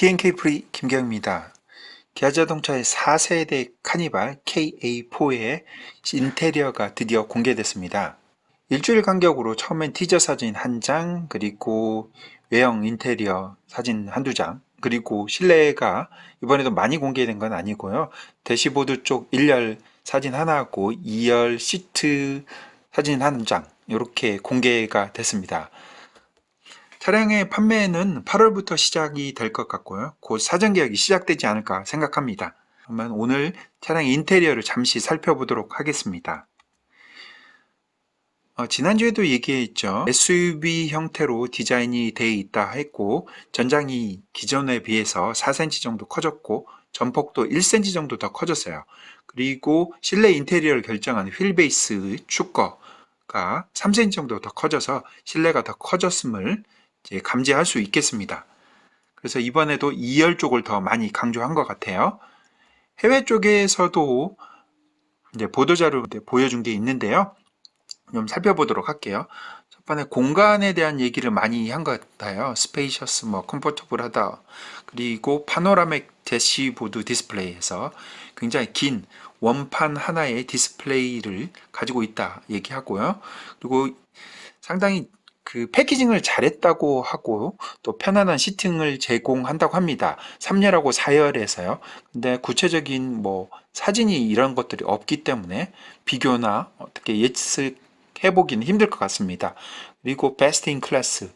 TNK 프리 김경입니다. 기아자동차의 4세대 카니발 KA4의 인테리어가 드디어 공개됐습니다. 일주일 간격으로 처음엔 티저 사진 1장, 그리고 외형 인테리어 사진 한두 장, 그리고 실내가 이번에도 많이 공개된 건 아니고요. 대시보드 쪽 1열 사진 하나하고 2열 시트 사진 한 장, 이렇게 공개가 됐습니다. 차량의 판매는 8월부터 시작이 될 것 같고요. 곧 사전 계약이 시작되지 않을까 생각합니다. 그러면 오늘 차량 인테리어를 잠시 살펴보도록 하겠습니다. 지난주에도 얘기했죠. SUV 형태로 디자인이 되어 있다 했고, 전장이 기존에 비해서 4cm 정도 커졌고, 전폭도 1cm 정도 더 커졌어요. 그리고 실내 인테리어를 결정하는 휠베이스 축거가 3cm 정도 더 커져서 실내가 더 커졌음을 이제 감지할 수 있겠습니다. 그래서 이번에도 2열 쪽을 더 많이 강조한 것 같아요. 해외 쪽에서도 이제 보도자료 보여준 게 있는데요. 좀 살펴보도록 할게요. 첫 번째 공간에 대한 얘기를 많이 한 것 같아요. 스페이셔스, 컴포터블하다. 그리고 파노라믹 대시보드 디스플레이에서 굉장히 긴 원판 하나의 디스플레이를 가지고 있다 얘기하고요. 그리고 상당히 그 패키징을 잘했다고 하고 또 편안한 시팅을 제공한다고 합니다. 3열하고 4열에서요. 근데 구체적인 사진이 이런 것들이 없기 때문에 비교나 어떻게 예측해보기는 힘들 것 같습니다. 그리고 베스트 인 클래스,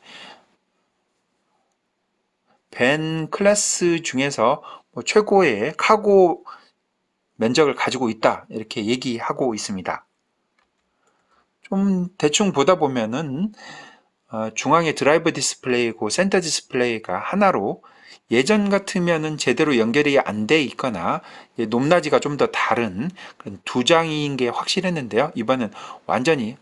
벤 클래스 중에서 최고의 카고 면적을 가지고 있다 이렇게 얘기하고 있습니다. 좀 대충 보다 보면은 중앙에 드라이브 디스플레이고 센터 디스플레이가 하나로 예전 같으면은 제대로 연결이 안 돼 있거나 높낮이가 좀 더 다른 그런 두 장인 게 확실했는데요. 이번엔 완전히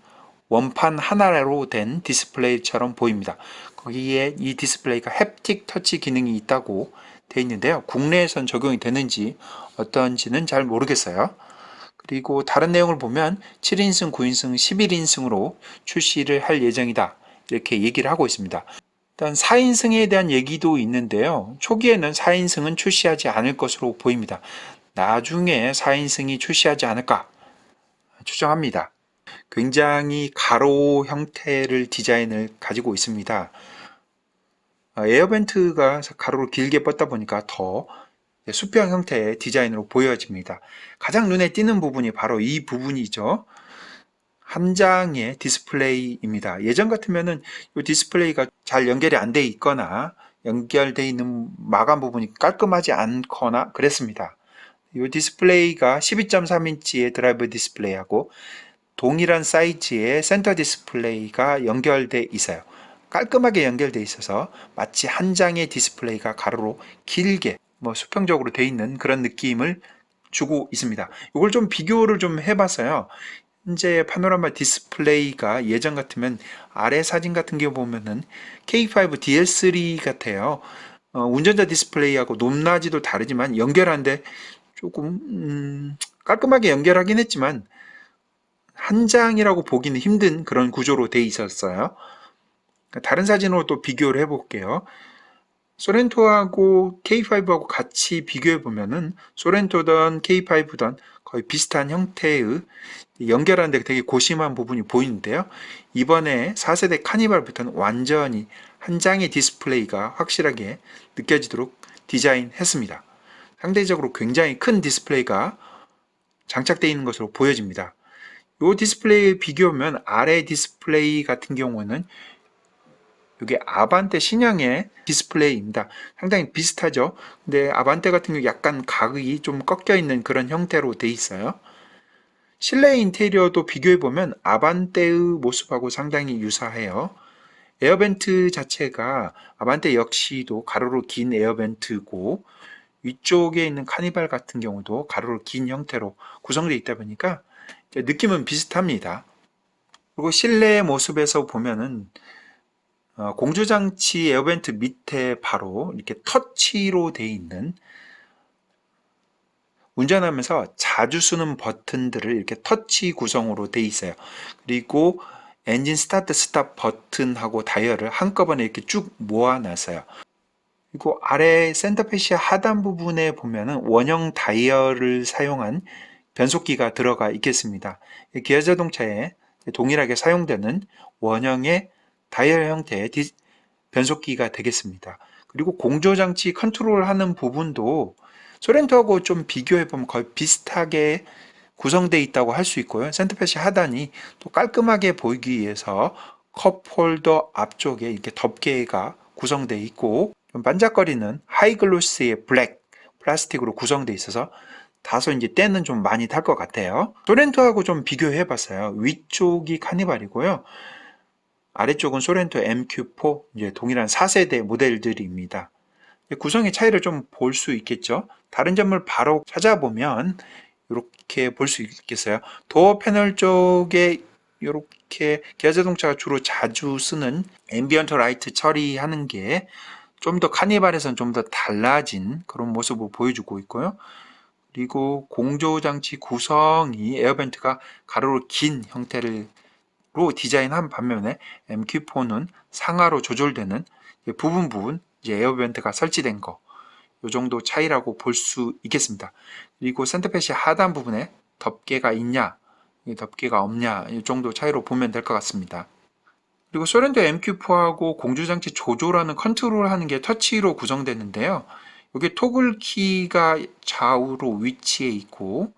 원판 하나로 된 디스플레이처럼 보입니다. 거기에 이 디스플레이가 햅틱 터치 기능이 있다고 되어 있는데요. 국내에선 적용이 되는지 어떤지는 잘 모르겠어요. 그리고 다른 내용을 보면 7인승, 9인승, 11인승으로 출시를 할 예정이다. 이렇게 얘기를 하고 있습니다. 일단 4인승에 대한 얘기도 있는데요. 초기에는 4인승은 출시하지 않을 것으로 보입니다. 나중에 4인승이 출시하지 않을까 추정합니다. 굉장히 가로 형태를 디자인을 가지고 있습니다. 에어벤트가 가로로 길게 뻗다 보니까 더 수평 형태의 디자인으로 보여집니다. 가장 눈에 띄는 부분이 바로 이 부분이죠. 한 장의 디스플레이입니다. 예전 같으면은 이 디스플레이가 잘 연결이 안 돼 있거나 연결되어 있는 마감 부분이 깔끔하지 않거나 그랬습니다. 이 디스플레이가 12.3인치의 드라이브 디스플레이하고 동일한 사이즈의 센터 디스플레이가 연결돼 있어요. 깔끔하게 연결돼 있어서 마치 한 장의 디스플레이가 가로로 길게 수평적으로 돼 있는 그런 느낌을 주고 있습니다. 이걸 좀 비교를 좀 해봤어요. 현재 파노라마 디스플레이가 예전 같으면 아래 사진 같은 경우 보면은 K5 DL3 같아요. 운전자 디스플레이하고 높낮이도 다르지만 연결하는데 조금 깔끔하게 연결하긴 했지만 한 장이라고 보기는 힘든 그런 구조로 돼 있었어요. 다른 사진으로 또 비교를 해볼게요. 소렌토하고 K5하고 같이 비교해 보면은 소렌토든 K5든 거의 비슷한 형태의 연결하는데 되게 고심한 부분이 보이는데요. 이번에 4세대 카니발부터는 완전히 한 장의 디스플레이가 확실하게 느껴지도록 디자인했습니다. 상대적으로 굉장히 큰 디스플레이가 장착되어 있는 것으로 보여집니다. 이 디스플레이 비교하면 아래 디스플레이 같은 경우는 이게 아반떼 신형의 디스플레이입니다. 상당히 비슷하죠. 근데 아반떼 같은 경우 약간 각이 좀 꺾여 있는 그런 형태로 돼 있어요. 실내 인테리어도 비교해보면 아반떼의 모습하고 상당히 유사해요. 에어벤트 자체가 아반떼 역시도 가로로 긴 에어벤트고 위쪽에 있는 카니발 같은 경우도 가로로 긴 형태로 구성되어 있다 보니까 느낌은 비슷합니다. 그리고 실내 모습에서 보면은 공조장치 에어벤트 밑에 바로 이렇게 터치로 되어 있는 운전하면서 자주 쓰는 버튼들을 이렇게 터치 구성으로 되어 있어요. 그리고 엔진 스타트 스탑 버튼하고 다이얼을 한꺼번에 이렇게 쭉 모아놨어요. 그리고 아래 센터페시아 하단 부분에 보면은 원형 다이얼을 사용한 변속기가 들어가 있겠습니다. 기아 자동차에 동일하게 사용되는 원형의 다이얼 형태의 변속기가 되겠습니다. 그리고 공조장치 컨트롤하는 부분도 소렌토하고 좀 비교해보면 거의 비슷하게 구성되어 있다고 할 수 있고요. 센터페시 하단이 또 깔끔하게 보이기 위해서 컵홀더 앞쪽에 이렇게 덮개가 구성되어 있고 좀 반짝거리는 하이글로스의 블랙 플라스틱으로 구성되어 있어서 다소 이제 때는 좀 많이 탈 것 같아요. 소렌토하고 좀 비교해 봤어요. 위쪽이 카니발이고요. 아래쪽은 소렌토 MQ4, 이제 동일한 4세대 모델들입니다. 구성의 차이를 좀 볼 수 있겠죠. 다른 점을 바로 찾아보면 이렇게 볼 수 있겠어요. 도어 패널 쪽에 이렇게 기아 자동차가 주로 자주 쓰는 앰비언트 라이트 처리하는 게 좀 더 카니발에서는 좀 더 달라진 그런 모습을 보여주고 있고요. 그리고 공조장치 구성이 에어벤트가 가로로 긴 형태로 디자인한 반면에 MQ4는 상하로 조절되는 부분 이제 에어벤트가 설치된 거, 이 정도 차이라고 볼 수 있겠습니다. 그리고 센터페시 하단 부분에 덮개가 있냐, 덮개가 없냐, 이 정도 차이로 보면 될 것 같습니다. 그리고 소렌토 MQ4하고 공조장치 조절하는 컨트롤하는 게 터치로 구성되는데요. 여기 토글 키가 좌우로 위치해 있고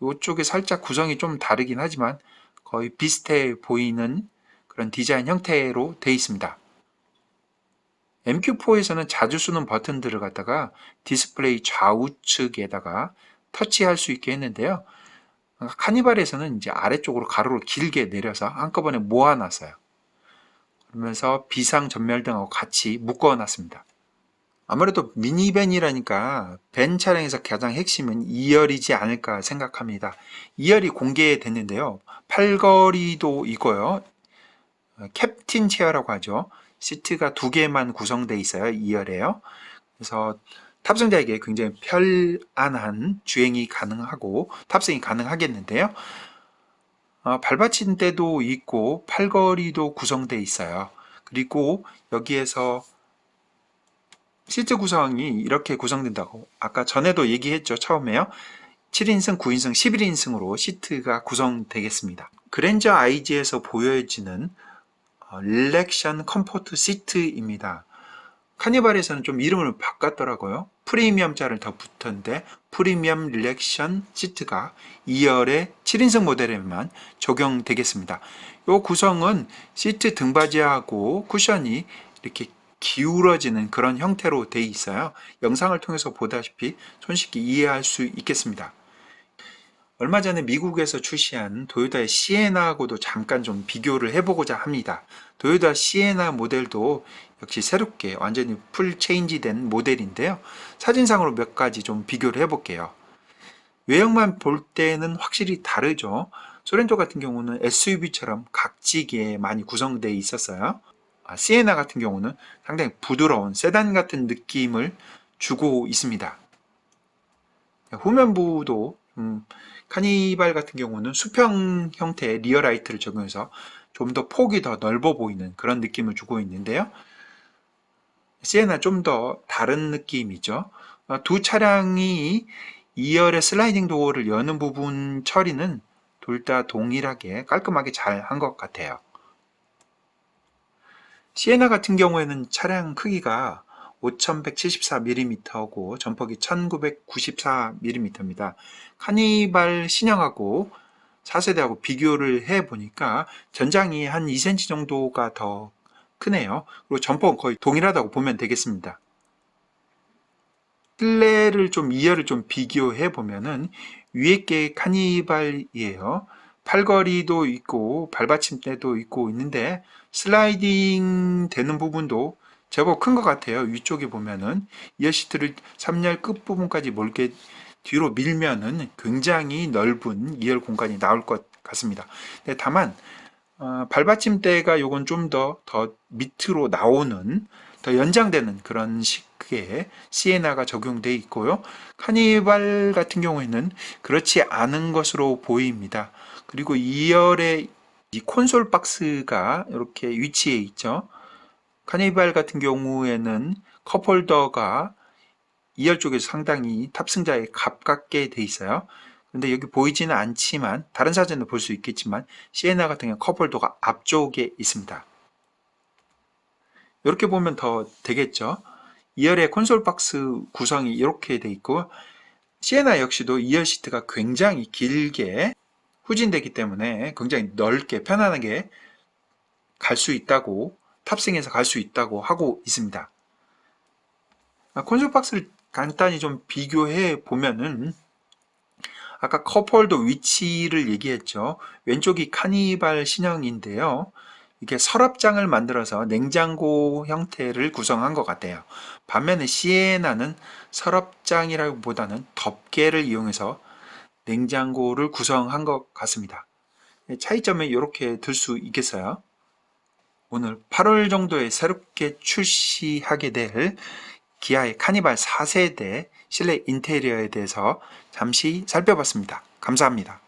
이쪽에 살짝 구성이 좀 다르긴 하지만 거의 비슷해 보이는 그런 디자인 형태로 되어 있습니다. MQ4에서는 자주 쓰는 버튼들을 갖다가 디스플레이 좌우측에다가 터치할 수 있게 했는데요. 카니발에서는 이제 아래쪽으로 가로로 길게 내려서 한꺼번에 모아놨어요. 그러면서 비상 전멸등하고 같이 묶어놨습니다. 아무래도 미니밴이라니까 밴 차량에서 가장 핵심은 2열이지 않을까 생각합니다. 2열이 공개됐는데요. 팔걸이도 있고요. 캡틴 체어라고 하죠. 시트가 2개만 구성되어 있어요. 2열에요. 그래서 탑승자에게 굉장히 편안한 주행이 가능하고 탑승이 가능하겠는데요. 발받침대도 있고 팔걸이도 구성되어 있어요. 그리고 여기에서 시트 구성이 이렇게 구성된다고 아까 전에도 얘기했죠. 처음에요. 7인승, 9인승, 11인승으로 시트가 구성되겠습니다. 그랜저 IG에서 보여지는 릴렉션 컴포트 시트입니다. 카니발에서는 좀 이름을 바꿨더라고요. 프리미엄 자를 더 붙었는데 프리미엄 릴렉션 시트가 2열의 7인승 모델에만 적용되겠습니다. 이 구성은 시트 등받이하고 쿠션이 이렇게 기울어지는 그런 형태로 되어 있어요. 영상을 통해서 보다시피 손쉽게 이해할 수 있겠습니다. 얼마 전에 미국에서 출시한 도요타의 시에나하고도 잠깐 좀 비교를 해보고자 합니다. 도요타 시에나 모델도 역시 새롭게 완전히 풀 체인지된 모델인데요. 사진상으로 몇 가지 좀 비교를 해볼게요. 외형만 볼 때는 확실히 다르죠. 소렌토 같은 경우는 SUV처럼 각지게 많이 구성되어 있었어요. 시에나 같은 경우는 상당히 부드러운 세단 같은 느낌을 주고 있습니다. 후면부도 카니발 같은 경우는 수평 형태의 리어라이트를 적용해서 좀 더 폭이 더 넓어 보이는 그런 느낌을 주고 있는데요. 시에나 좀 더 다른 느낌이죠. 두 차량이 2열의 슬라이딩 도어를 여는 부분 처리는 둘 다 동일하게 깔끔하게 잘 한 것 같아요. 시에나 같은 경우에는 차량 크기가 5174mm고 전폭이 1994mm입니다. 카니발 신형하고 4세대하고 비교를 해 보니까 전장이 한 2cm 정도가 더 크네요. 그리고 전폭은 거의 동일하다고 보면 되겠습니다. 실내를 좀 2열을 좀 비교해 보면은 위에 게 카니발이에요. 팔걸이도 있고 발받침대도 있고 있는데 슬라이딩 되는 부분도 제법 큰 것 같아요. 위쪽에 보면은 2열 시트를 3열 끝부분까지 멀게 뒤로 밀면은 굉장히 넓은 2열 공간이 나올 것 같습니다. 네, 다만 발받침대가 요건 좀 더 밑으로 나오는 더 연장되는 그런 식의 시에나가 적용되어 있고요. 카니발 같은 경우에는 그렇지 않은 것으로 보입니다. 그리고 2열에 이 콘솔 박스가 이렇게 위치해 있죠. 카니발 같은 경우에는 컵홀더가 2열 쪽에서 상당히 탑승자에 가깝게 돼 있어요. 근데 여기 보이지는 않지만 다른 사진도 볼 수 있겠지만 시에나 같은 경우 컵홀더가 앞쪽에 있습니다. 이렇게 보면 더 되겠죠. 2열의 콘솔 박스 구성이 이렇게 돼 있고, 시에나 역시도 2열 시트가 굉장히 길게 후진되기 때문에 굉장히 넓게 편안하게 갈 수 있다고, 탑승해서 갈 수 있다고 하고 있습니다. 콘솔 박스를 간단히 좀 비교해 보면은 아까 컵홀더 위치를 얘기했죠. 왼쪽이 카니발 신형인데요. 이게 서랍장을 만들어서 냉장고 형태를 구성한 것 같아요. 반면에 시에나는 서랍장이라기보다는 덮개를 이용해서 냉장고를 구성한 것 같습니다. 차이점은 이렇게 들 수 있겠어요. 오늘 8월 정도에 새롭게 출시하게 될 기아의 카니발 4세대 실내 인테리어에 대해서 잠시 살펴봤습니다. 감사합니다.